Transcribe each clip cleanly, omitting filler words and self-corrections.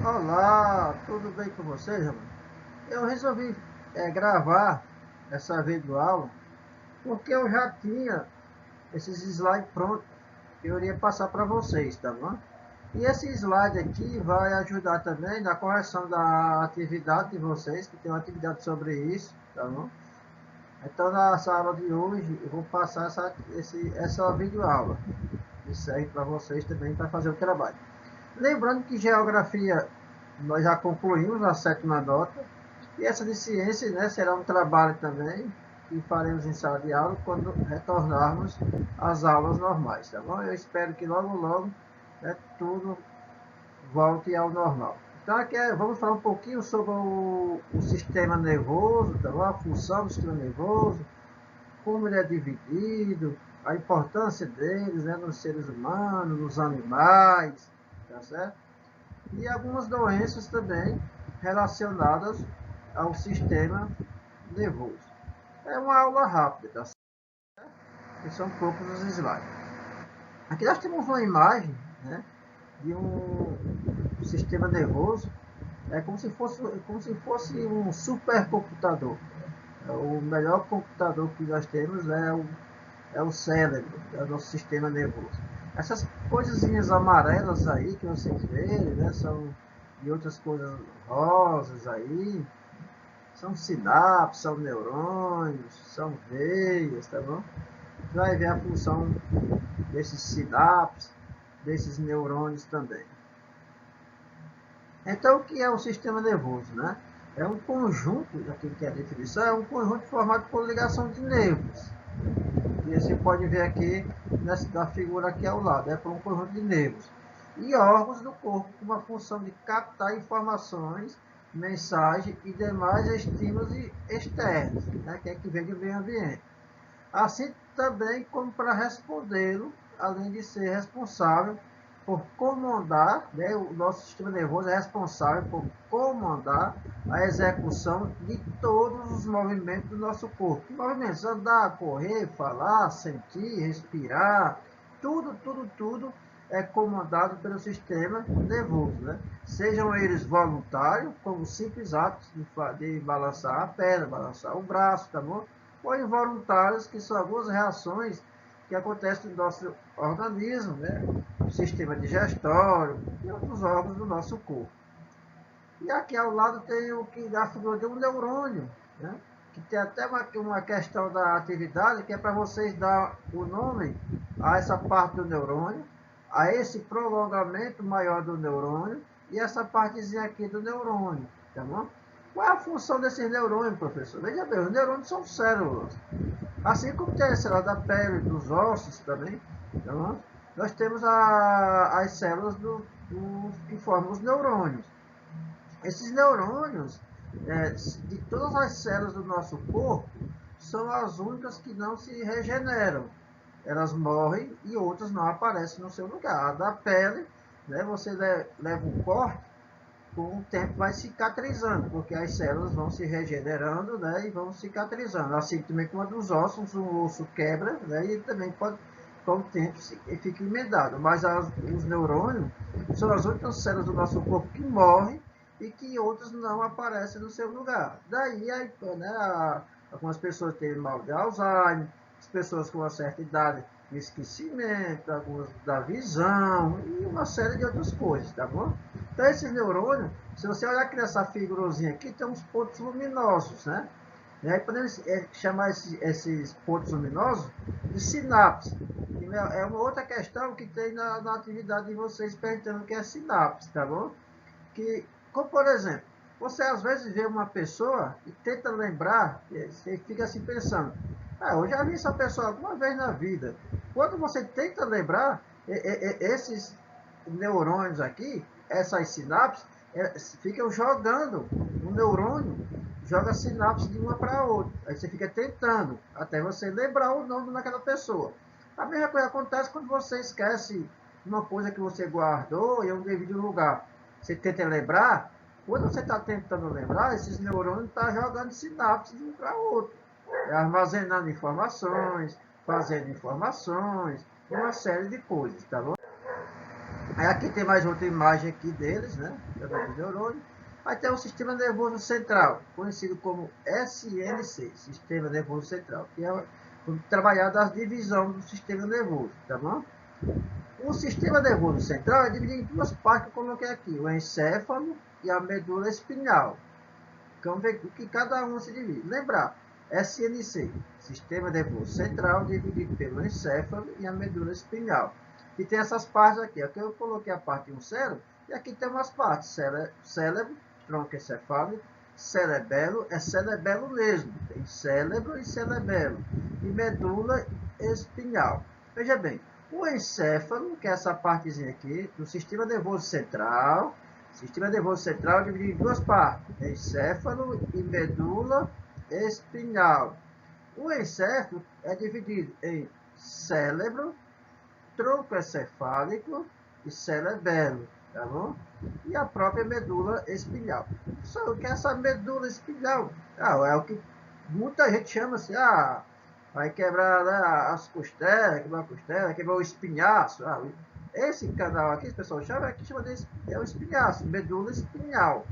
Olá, tudo bem com vocês, rapaz? Eu resolvi gravar essa videoaula porque eu já tinha esses slides prontos que eu iria passar para vocês, tá bom? E esse slide aqui vai ajudar também na correção da atividade de vocês, que tem uma atividade sobre isso, tá bom? Então, nessa aula de hoje, eu vou passar essa videoaula, que serve para vocês também para fazer o trabalho. Lembrando que geografia nós já concluímos a sétima nota, e essa de ciência, né, será um trabalho também que faremos em sala de aula quando retornarmos às aulas normais, tá bom? Eu espero que logo, logo, né, tudo volte ao normal. Então aqui vamos falar um pouquinho sobre o sistema nervoso, tá bom? A função do sistema nervoso, como ele é dividido, a importância deles, né, nos seres humanos, nos animais, tá certo? E algumas doenças também relacionadas ao sistema nervoso. É uma aula rápida, tá certo? E são poucos os slides. Aqui nós temos uma imagem, né, de um sistema nervoso, como se fosse um supercomputador. O melhor computador que nós temos é o cérebro, é o nosso sistema nervoso. Essas coisinhas amarelas aí que vocês veem, né, são e outras coisas rosas aí, são sinapses, são neurônios, são veias, tá bom? Você vai ver a função desses sinapses, desses neurônios também. Então, o que é o sistema nervoso, né? É um conjunto, aqui que é a definição, é um conjunto formado por ligação de nervos. E você pode ver aqui na figura aqui ao lado, é por um conjunto de nervos. E órgãos do corpo com uma função de captar informações, mensagens e demais estímulos externos, né, que é que vem do meio ambiente. Assim também como para respondê-lo, além de ser responsável por comandar, né, o nosso sistema nervoso é responsável por comandar a execução de todos os movimentos do nosso corpo. Que movimentos? Andar, correr, falar, sentir, respirar, tudo é comandado pelo sistema nervoso, né? Sejam eles voluntários, como simples atos de balançar a perna, balançar o braço, tá bom? Ou involuntários, que são algumas reações que acontecem no nosso organismo, né? O sistema digestório e outros órgãos do nosso corpo. E aqui ao lado tem o que dá a figura de um neurônio, né? Que tem até uma questão da atividade, que é para vocês dar o nome a essa parte do neurônio, a esse prolongamento maior do neurônio e essa partezinha aqui do neurônio, tá bom? Qual é a função desses neurônios, professor? Veja bem, os neurônios são células. Assim como tem a célula da pele, dos ossos também, tá bom? Nós temos as células que formam os neurônios. Esses neurônios, de todas as células do nosso corpo, são as únicas que não se regeneram. Elas morrem e outras não aparecem no seu lugar. A da pele, né, você leva um corte, com o tempo vai cicatrizando, porque as células vão se regenerando, né, e vão cicatrizando. Assim também como a dos ossos, o osso quebra, né, e também pode, com o tempo, fica emendado. Mas os neurônios são as únicas células do nosso corpo que morrem e que outras não aparecem no seu lugar. Daí, né, algumas pessoas têm mal de Alzheimer, as pessoas com uma certa idade esquecimento, algumas da visão e uma série de outras coisas, tá bom? Então esses neurônios, se você olhar aqui nessa figurozinha aqui, tem uns pontos luminosos, né? E aí podemos chamar esses pontos luminosos de sinapse. É uma outra questão que tem na atividade de vocês perguntando o que é sinapse, tá bom? Que, como por exemplo, você às vezes vê uma pessoa e tenta lembrar, você fica assim pensando, eu já vi essa pessoa alguma vez na vida. Quando você tenta lembrar, esses neurônios aqui, essas sinapses, ficam jogando o neurônio, joga a sinapse de uma para outra. Aí você fica tentando, até você lembrar o nome daquela pessoa. A mesma coisa acontece quando você esquece uma coisa que você guardou em um devido lugar. Você tenta lembrar, quando você está tentando lembrar, esses neurônios estão jogando sinapses de um para outro, armazenando informações, fazendo informações, uma série de coisas, tá bom? Aí aqui tem mais outra imagem aqui deles, né? Do neurônio. Aí tem o sistema nervoso central, conhecido como SNC, Sistema Nervoso Central, que é trabalhado as divisões do sistema nervoso, tá bom? O sistema nervoso central é dividido em duas partes que eu coloquei aqui, o encéfalo e a medula espinhal. Vamos ver o que cada um se divide. Lembrar, SNC, Sistema Nervoso Central, dividido pelo encéfalo e a medula espinhal. E tem essas partes aqui. Aqui eu coloquei a parte do cérebro, e aqui tem umas partes. Cérebro, tronco encefálico, cerebelo, é cerebelo mesmo. Tem cérebro e cerebelo. E medula espinhal. Veja bem, o encéfalo, que é essa partezinha aqui, do sistema nervoso central. Sistema nervoso central é dividido em duas partes, encéfalo e medula espinhal. O encéfalo é dividido em cérebro, tronco encefálico e cerebelo, tá bom? E a própria medula espinhal. Só que essa medula espinhal é o que muita gente chama assim, vai quebrar, né, as costelas, quebrar a costela, quebrar o espinhaço. Esse canal aqui, o pessoal chama é o espinhaço, medula espinhal.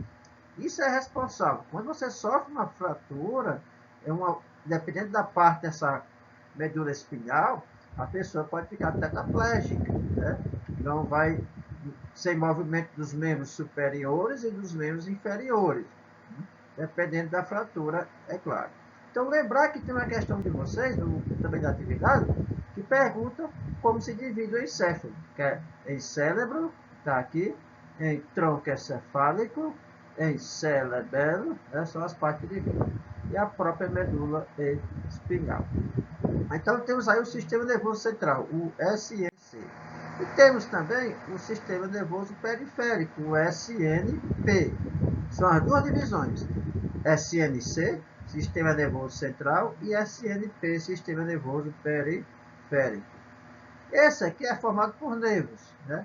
Isso é responsável. Quando você sofre uma fratura, dependendo da parte dessa medula espinhal, a pessoa pode ficar tetraplégica, né? Não vai sem movimento dos membros superiores e dos membros inferiores, dependendo da fratura, é claro. Então, lembrar que tem uma questão de vocês, também da atividade, que pergunta como se divide o encéfalo, que é em cérebro, está aqui, em tronco encefálico, em cerebelo, são as partes que dividem, e a própria medula espinhal. Então, temos aí o sistema nervoso central, o SNC. E temos também o sistema nervoso periférico, o SNP. São as duas divisões, SNC, Sistema Nervoso Central, e SNP, Sistema Nervoso Periférico. Esse aqui é formado por nervos, né?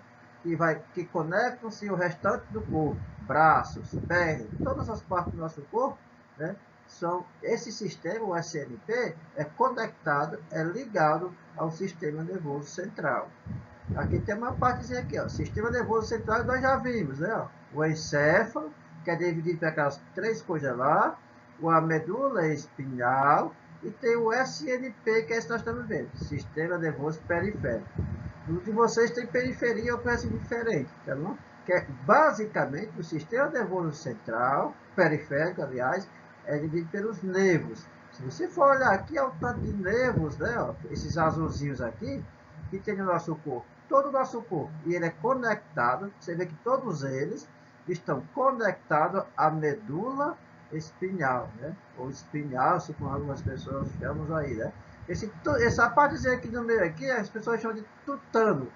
Que conectam-se o restante do corpo, braços, pernas, todas as partes do nosso corpo, né? Esse sistema, o SNP, é conectado, é ligado ao Sistema Nervoso Central. Aqui tem uma partezinha aqui, ó, Sistema Nervoso Central, nós já vimos, né? Ó, o encéfalo, que é dividido por aquelas três coisas lá, a medula espinhal, e tem o SNP, que é esse que nós estamos vendo, Sistema Nervoso Periférico. Um de vocês tem periferia e outro é diferente, tá bom? Que é basicamente o Sistema Nervoso Central, periférico, aliás, é dividido pelos nervos. Se você for olhar aqui, é o tanto de nervos, né? Ó, esses azulzinhos aqui, que tem no nosso corpo, todo o nosso corpo, e ele é conectado, você vê que todos eles estão conectados à medula espinhal, né? Ou espinhal, como algumas pessoas chamam aí, né? Essa partezinha aqui no meio aqui, as pessoas chamam de tutano.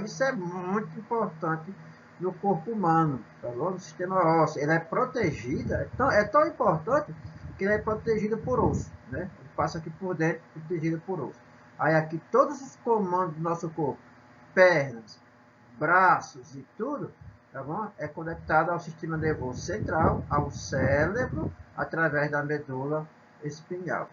Isso é muito importante no corpo humano, tá bom? No sistema ósseo. Ele é protegido, é tão importante que ele é protegido por osso, né? Ele passa aqui por dentro, protegido por osso. Aí aqui todos os comandos do nosso corpo, pernas, braços e tudo, tá bom? É conectado ao sistema nervoso central, ao cérebro, através da medula espinhal.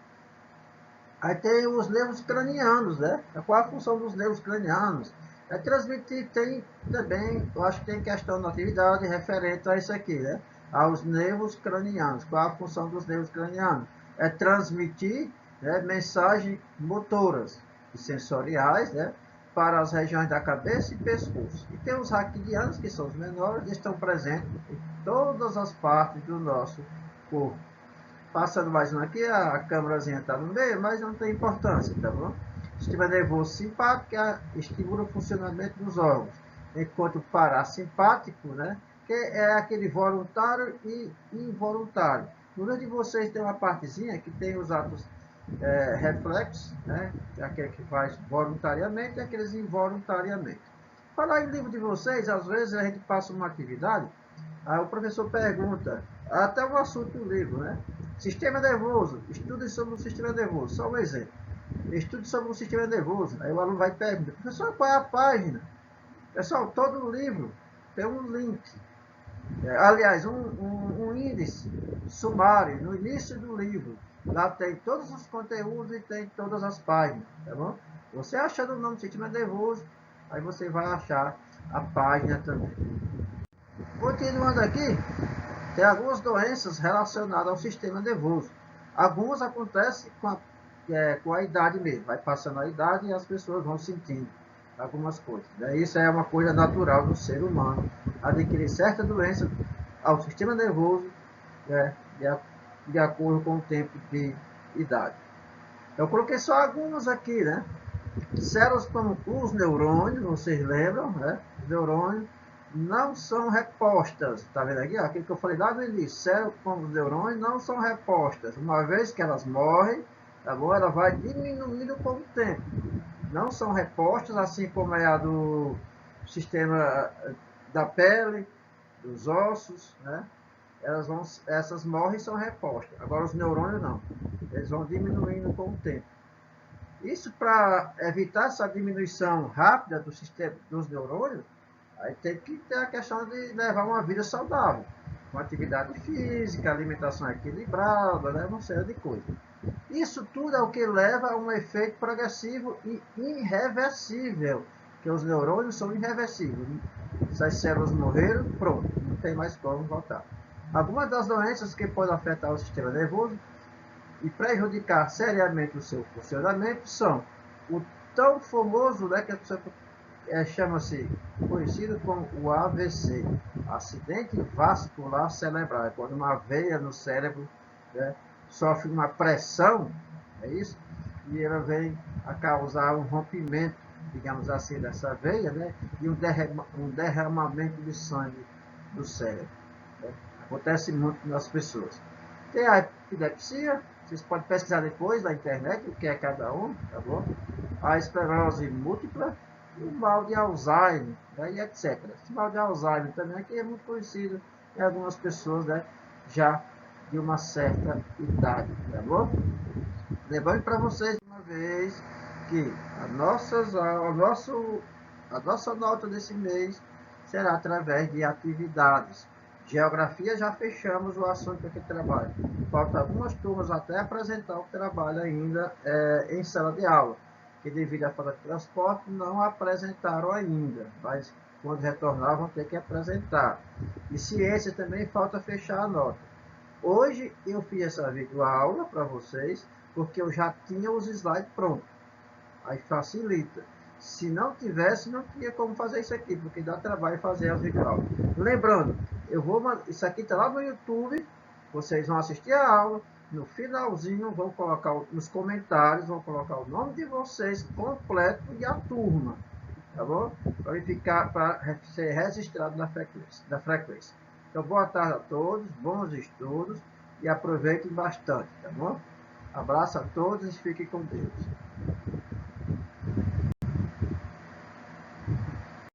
Aí tem os nervos cranianos, né? Qual a função dos nervos cranianos? É transmitir, tem também, eu acho que tem questão na atividade referente a isso aqui, né? Aos nervos cranianos. Qual a função dos nervos cranianos? É transmitir, né, mensagens motoras e sensoriais, né, para as regiões da cabeça e pescoço. E tem os raquidianos, que são os menores, e estão presentes em todas as partes do nosso corpo. Passando mais um aqui, a câmerazinha está no meio, mas não tem importância, tá bom? Sistema nervoso simpático, que estimula o funcionamento dos órgãos, enquanto o parasimpático, né, que é aquele voluntário e involuntário. No meio de vocês tem uma partezinha que tem os atos reflexos, né, aquele que faz voluntariamente e aqueles involuntariamente. Falar em livro de vocês, às vezes a gente passa uma atividade, aí o professor pergunta, até o assunto do livro, né? Sistema nervoso, estude sobre o sistema nervoso, só um exemplo. Estude sobre o sistema nervoso, aí o aluno vai perguntar, professor, qual é a página? Pessoal, todo o livro tem um link, aliás, um índice sumário no início do livro. Lá tem todos os conteúdos e tem todas as páginas, tá bom? Você achando o nome do sistema nervoso, aí você vai achar a página também. Continuando aqui, tem algumas doenças relacionadas ao sistema nervoso. Algumas acontecem com a idade mesmo, vai passando a idade e as pessoas vão sentindo algumas coisas. Né? Isso é uma coisa natural do ser humano, adquirir certa doença ao sistema nervoso, né, de acordo com o tempo de idade. Eu coloquei só algumas aqui, né? Células como os neurônios, vocês lembram, né? Os neurônios não são repostas, tá vendo aqui? Aquilo que eu falei lá no início, células como os neurônios não são repostas. Uma vez que elas morrem, tá bom? Ela vai diminuindo com o tempo. Não são repostas, assim como é a do sistema da pele, dos ossos, né? Essas morrem e são repostas. Agora os neurônios não. Eles vão diminuindo com o tempo. Isso para evitar essa diminuição rápida do sistema dos neurônios, aí tem que ter a questão de levar uma vida saudável, com atividade física, alimentação equilibrada, né, uma série de coisas. Isso tudo é o que leva a um efeito progressivo e irreversível, que os neurônios são irreversíveis. Se as células morreram, pronto, não tem mais como voltar. Algumas das doenças que podem afetar o sistema nervoso e prejudicar seriamente o seu funcionamento são o tão famoso, né, que chama-se, conhecido como o AVC, acidente vascular cerebral, é quando uma veia no cérebro, né, sofre uma pressão, é isso, e ela vem a causar um rompimento, digamos assim, dessa veia, né, e um derramamento de sangue do cérebro. Né? Acontece muito nas pessoas. Tem a epilepsia, vocês podem pesquisar depois na internet o que é cada um, tá bom? A esclerose múltipla e o mal de Alzheimer, né, e etc. Esse mal de Alzheimer também aqui é muito conhecido em algumas pessoas, né, já de uma certa idade, tá bom? Lembrando para vocês uma vez que a nossa nota desse mês será através de atividades. Geografia já fechamos o assunto aqui de trabalho. Falta algumas turmas até apresentar o trabalho ainda em sala de aula, que devido à falta de transporte não apresentaram ainda, mas quando retornar vão ter que apresentar. E ciência também falta fechar a nota. Hoje eu fiz essa videoaula para vocês, porque eu já tinha os slides prontos. Aí facilita. Se não tivesse, não tinha como fazer isso aqui, porque dá trabalho fazer as videoaulas. Lembrando, isso aqui está lá no YouTube, vocês vão assistir a aula, no finalzinho vão colocar nos comentários, vão colocar o nome de vocês completo e a turma, tá bom? Para ser registrado na frequência. Então, boa tarde a todos, bons estudos e aproveitem bastante, tá bom? Abraço a todos e fiquem com Deus.